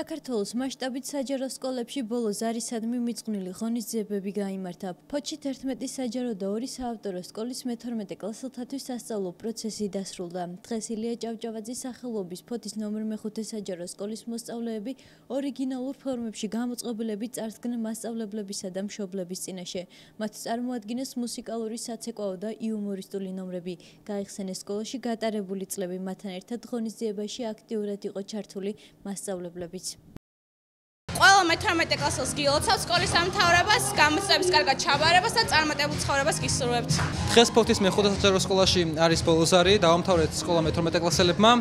საქართველოს მასშტაბით საჯარო სკოლებში ბოლო ზარისადმი მიწყვნილი ღონისძიებები გაიმართა. ფოთში 11 საჯარო და 2 საავტორო სკოლის მე-12 კლასელთათვის სასწავლო პროცესი დასრულდა. დღეს ილია ჭავჭავაძის სახელობის ფოთის ნომერ მე-5 საჯარო სკოლის მოსწავლეები ორიგინალურ ფორმებში გამოწყობილებით წარსდგნენ მასწავლებლებისა და მშობლების წინაშე. მათ წარმოადგენეს მუსიკალური საცეკვაო და იუმორისტული ნომრები. გაიხსენეს სკოლაში გატარებული წლები, მათთან ერთად ღონისძიებაში აქტიურად იყო ჩართული მასწავლებლებიც. ყველა მე-12 კლასელს გილოცავთ სკოლის დამთავრებას, გამოცდების კარგად ჩაბარებას და წარმატებულ ცხოვრებას გისურვებთ. დღეს ფოთის მე-5 საჯარო სკოლაში არის ბოლო ზარი, დავამთავრეთ სკოლა მე-12 კლასელებმა.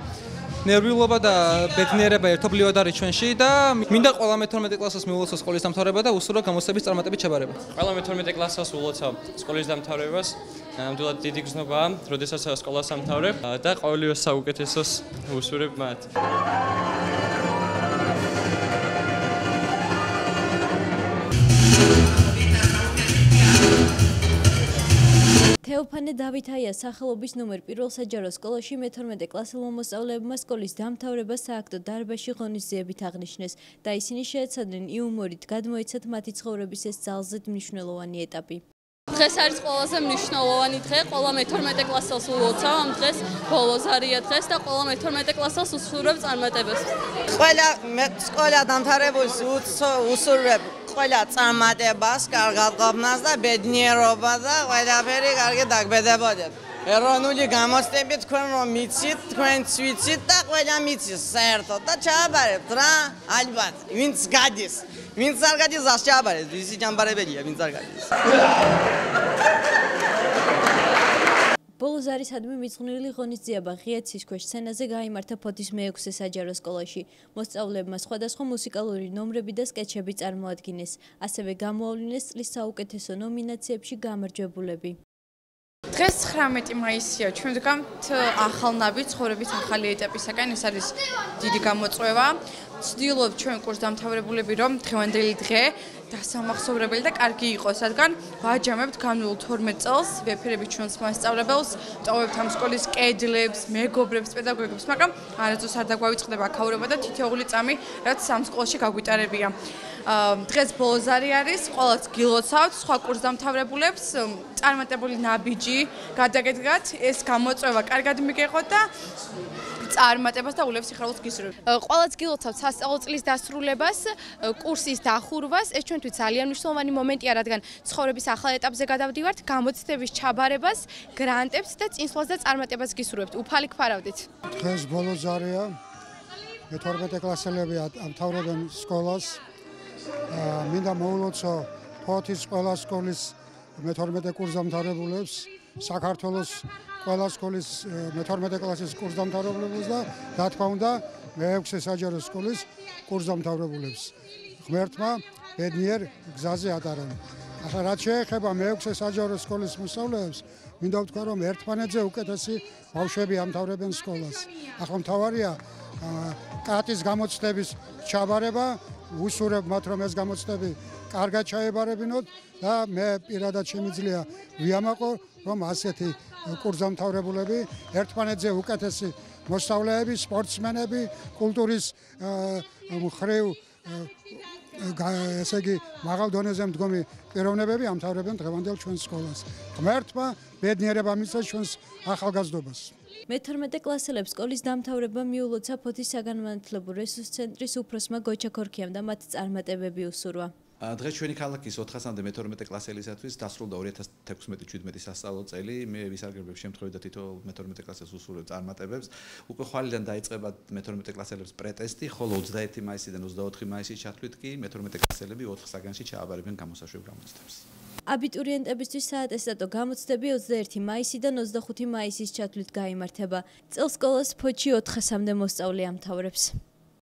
ნერვიულობა და ბედნიერება ერთობლივად არის ჩვენში და მინდა ყველა მე-12 კლასელს მიულოცო სკოლის დამთავრება და უსურვა გამოცდების წარმატებით ჩაბარება. ყველა მე-12 კლასელს ულოცავ სკოლის დამთავრებას. ნამდვილად დიდი გზნობაა, როდესაც სკოლას ამთავრებ და ყოველივე საუკეთესოს უსურებ მათ. თეოფანე დავითაიას სახელობის ნომერ 1 საჯარო სკოლაში მე-12 კლასელმა მოსწავლეებმა სკოლის დამთავრება სააქტო დარბაზში ღონისძიებით აღნიშნეს და ისინი შეეცადნენ იუმორით გადმოეცათ მათი ცხოვრების ეს ძალზედ მნიშვნელოვანი ეტაპი. დღეს არის ყველაზე მნიშვნელოვანი დღე, ყველა მე-12 კლასელს ულოცავ ამ დღეს, ბოლო ზარია დღეს და ყველა მე-12 კლასელს უსურვებ წარმატებებს. ყველა სკოლა დამთავრებულს უსურვებ ყველა წარმატებას, კარგად ყოფნას და ბედნიერობა და ყველაფერი კარგად დაგბედებოდეთ. ეროვნული გამოცდები თქვენ რომ მიცით, თქვენც ვიცით და ყველა მიცის საერთოდ და ჩააბარებთ რა, ალბათ, ვინც გადის. ვინც არ გადის, ას ჩააბარებს, ისი ჯამბარებელია, ვინც არ გადის. ბოლო ზარისადმი მიწყვნილი ღონისძიება ღიაცის ქვეშ სცენაზე გაიმართა ფოთის მე-6 საჯარო სკოლაში. მოსწავლეებმა სხვადასხვა მუსიკალური ნომრები და სკეჩები წარმოადგინეს. ასევე გამოავლინეს წლის საუკეთესო ნომინაციებში გამარჯვებულები. დღეს 19 მაისია, ჩვენ ვდგამთ ახალნაბი ცხოვრების ახალი ეტაპისაკენ, ეს არის დიდი გამოწვევა. ვცდილობთ ჩვენ კურსდამთავრებულები, რომ დღევანდელი დღე დასამახსოვრებელი და კარგი იყოს, რადგან ვაჯამებთ განვლილ 12 წელს, ვეფერებით ჩვენს მასწავლებელს, ტოვებთ ამ სკოლის კედლებს, მეგობრებს, პედაგოგებს, მაგრამ არასდროს არ დაგვავიწყდება აქაურობა და თითოეული წამი, რაც ამ სკოლაში გაგვიტარებია. დღეს ბოლო ზარი არის, ყველას გილოცავთ, სხვა კურსდამთავრებულებს, წარმატებული ნაბიჯი გადაგედგათ, ეს გამოწვევა კარგად მიგეღოთ და წარმატებას და ულევს სიხარულს გისურვებთ. ყველას გილოცავთ სასწავლო წლის დასრულებას, კურსის დახურვას, ეს ჩვენთვის ძალიან მნიშვნელოვანი მომენტია, რადგან ცხოვრების ახალ ეტაპზე გადავდივართ, გამოცდების ჩაბარებას, გრანტებს და წინსვლას და წარმატებას გისურვებთ. უფალი გფარავდით. დღეს ბოლო ზარია, მე-12 კლასელები ამთავრებენ სკოლას. მინდა მოულოცო ფოთის ყველა სკოლის მე-12 კურსდამთავრებულებს, საქართველოს ყველა სკოლის მე-12 კლასის კურსდამთავრებულებს და თქმა უნდა მე-6 საჯარო სკოლის კურსდამთავრებულებს. ღმერთმა ბედნიერ გზაზე ატარონ. ახლა რაც შეეხება მე-6 საჯარო სკოლის მოსწავლეებს, მინდა ვთქვა, რომ ერთმანეთზე უკეთესი ბავშვები ამთავრებენ სკოლას. ახლა მთავარია კატის გამოცდების ჩაბარება, უსურებ მათ, რომ ეს გამოცდები კარგად ჩაებარებინოთ და მე პირადად შემიძლია ვიამაყო, რომ ასეთი კურსდამთავრებულები ერთმანეთზე უკეთესი მოსწავლეები, სპორტსმენები, კულტურის მხრივ ესე იგი მაღალ დონეზე მდგომი პიროვნებები ამთავრებენ დღევანდელ ჩვენს სკოლას. ღმერთმა ბედნიერება მისცეს ჩვენს ახალგაზრდობას. მე-12 კლასელებს სკოლის დამთავრება მიულოცა ფოთის საგანმანათლებლო რესურს ცენტრის უფროსმა გოჩა ქორქიამ და მათ წარმატებები უსურვა. დღეს ჩვენი ქალაქის 400-მდე მე-12 კლასელისათვის დასრულდა 2016-17 სასწავლო წელი. მე ვისარგებლებ შემთხვევით და თითოეულ მე-12 კლასელს უსურვებ წარმატებებს. უკვე ხვალიდან დაიწყება მე-12 კლასელებს პრეტესტი, ხოლო 21 მაისიდან 24 მაისის ჩათვლით კი მე-12 კლასელები 4 საგანში ჩააბარებენ გამოსაშვებ გამოცდებს. აბიტურიენტებისთვის საატესტატო გამოცდები 21 მაისიდან 25 მაისის ჩათვლით გაიმართება. წელს სკოლას ფოთში 400-მდე მოსწავლე ამთავრებს.